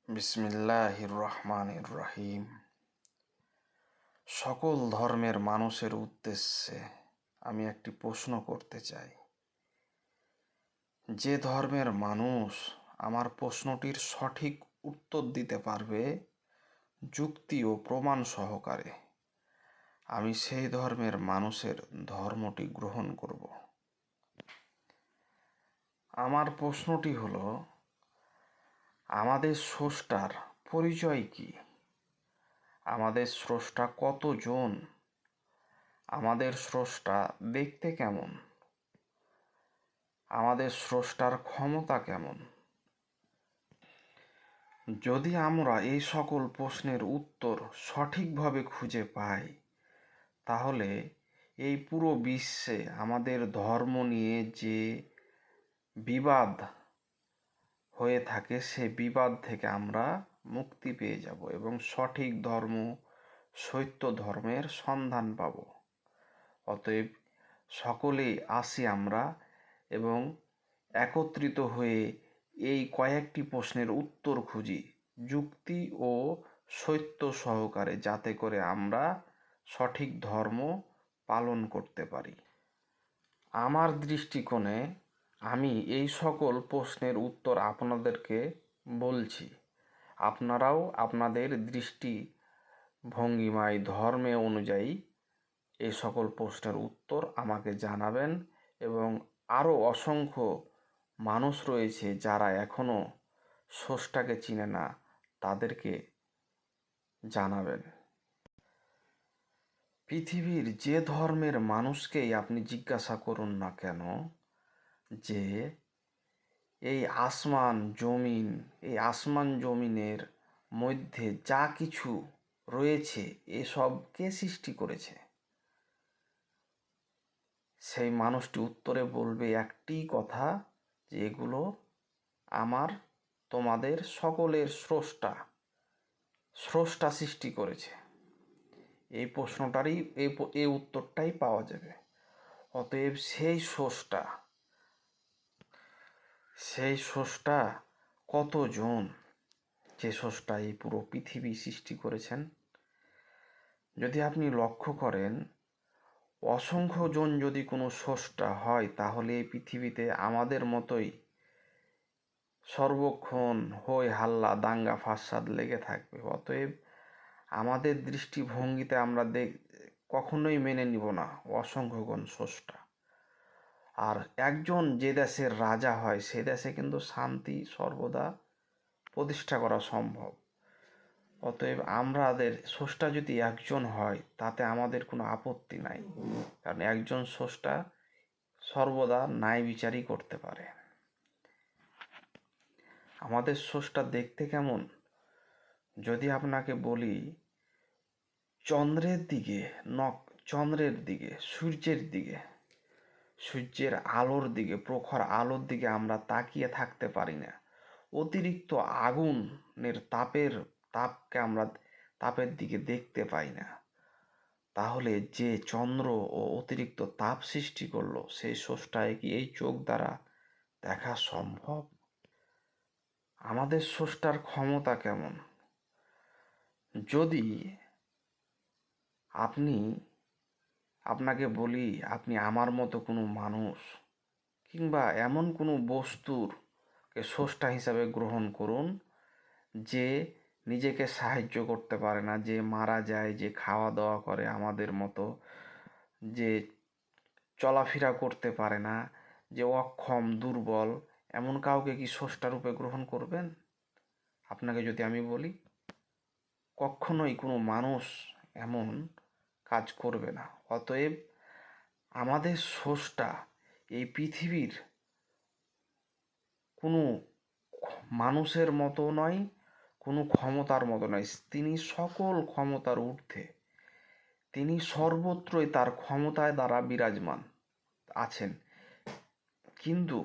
বিসমিল্লাহির রহমানির রহিম। সকল ধর্মের মানুষের উদ্দেশ্যে আমি একটি প্রশ্ন করতে চাই। যে ধর্মের মানুষ আমার প্রশ্নটির সঠিক উত্তর দিতে পারবে যুক্তি ও প্রমাণ সহকারে, আমি সেই ধর্মের মানুষের ধর্মটি গ্রহণ করব। আমার প্রশ্নটি হলো, আমাদের স্রষ্টার পরিচয় কী? আমাদের স্রষ্টা কতজন? আমাদের স্রষ্টা দেখতে কেমন? আমাদের স্রষ্টার ক্ষমতা কেমন? যদি আমরা এই সকল প্রশ্নের উত্তর সঠিকভাবে খুঁজে পাই, তাহলে এই পুরো বিশ্বে আমাদের ধর্ম নিয়ে যে বিবাদ হয়ে থাকে, সে বিবাদ থেকে আমরা মুক্তি পেয়ে যাব এবং সঠিক ধর্ম, সত্য ধর্মের সন্ধান পাব। অতএব সকলেই আসি আমরা এবং একত্রিত হয়ে এই কয়েকটি প্রশ্নের উত্তর খুঁজি যুক্তি ও সত্য সহকারে, যাতে করে আমরা সঠিক ধর্ম পালন করতে পারি। আমার দৃষ্টিকোণে আমি এই সকল প্রশ্নের উত্তর আপনাদেরকে বলছি। আপনারাও আপনাদের দৃষ্টি ভঙ্গিমায় ধর্মে অনুযায়ী এই সকল প্রশ্নের উত্তর আমাকে জানাবেন এবং আরও অসংখ্য মানুষ রয়েছে যারা এখনও স্রষ্টাকে চিনে না, তাদেরকে জানাবেন। পৃথিবীর যে ধর্মের মানুষকেই আপনি জিজ্ঞাসা করুন না কেন যে এই আসমান জমিনের মধ্যে যা কিছু রয়েছে এসব কে সৃষ্টি করেছে, সেই মানুষটি উত্তরে বলবে একটি কথা, যে এগুলো আমার তোমাদের সকলের স্রষ্টা সৃষ্টি করেছে। এই প্রশ্নটারই এই উত্তরটাই পাওয়া যাবে। অতএব সেই স্রষ্টা কতজন, যে স্রষ্টা এই পুরো পৃথিবী সৃষ্টি করেছেন? যদি আপনি লক্ষ্য করেন, অসংখ্য জন যদি কোনো স্রষ্টা হয়, তাহলে এই পৃথিবীতে আমাদের মতোই সর্বক্ষণ হই হাল্লা, দাঙ্গা ফাসাদ লেগে থাকবে। অতএব আমাদের দৃষ্টিভঙ্গিতে আমরা কখনোই মেনে নিব না অসংখ্যগণ স্রষ্টা। আর একজন যে দেশের রাজা হয়, সে দেশে কিন্তু শান্তি সর্বদা প্রতিষ্ঠা করা সম্ভব। অতএব আমাদের স্রষ্টা যদি একজন হয়, তাতে আমাদের কোনো আপত্তি নাই, কারণ একজন স্রষ্টা সর্বদা ন্যায় বিচারই করতে পারে। আমাদের স্রষ্টা দেখতে কেমন? যদি আপনাকে বলি, চন্দ্রের দিকে, সূর্যের আলোর দিকে, প্রখর আলোর দিকে আমরা তাকিয়ে থাকতে পারি না। অতিরিক্ত আগুনের তাপের দিকে দেখতে পাই না। তাহলে যে চন্দ্র ও অতিরিক্ত তাপ সৃষ্টি করলো, সেই স্রষ্টায় কি এই চোখ দ্বারা দেখা সম্ভব? আমাদের স্রষ্টার ক্ষমতা কেমন? যদি আপনাকে বলি, আপনি আমার মতো কোনো মানুষ কিংবা এমন কোনো বস্তুরকে স্রষ্টা হিসাবে গ্রহণ করুন যে নিজেকে সাহায্য করতে পারে না, যে মারা যায়, যে খাওয়া দাওয়া করে আমাদের মতো, যে চলাফেরা করতে পারে না, যে অক্ষম, দুর্বল, এমন কাউকে কি স্রষ্টা রূপে গ্রহণ করবেন? আপনাকে যদি আমি বলি, কখনোই কোনো মানুষ এমন কাজ করবে না। অতএব আমাদের স্রষ্টা এই পৃথিবীর কোনো মানুষের মতো নয়, কোনো ক্ষমতার মতো নয়। তিনি সকল ক্ষমতার ঊর্ধ্বে, তিনি সর্বত্রই তার ক্ষমতায় দ্বারা বিরাজমান আছেন। কিন্তু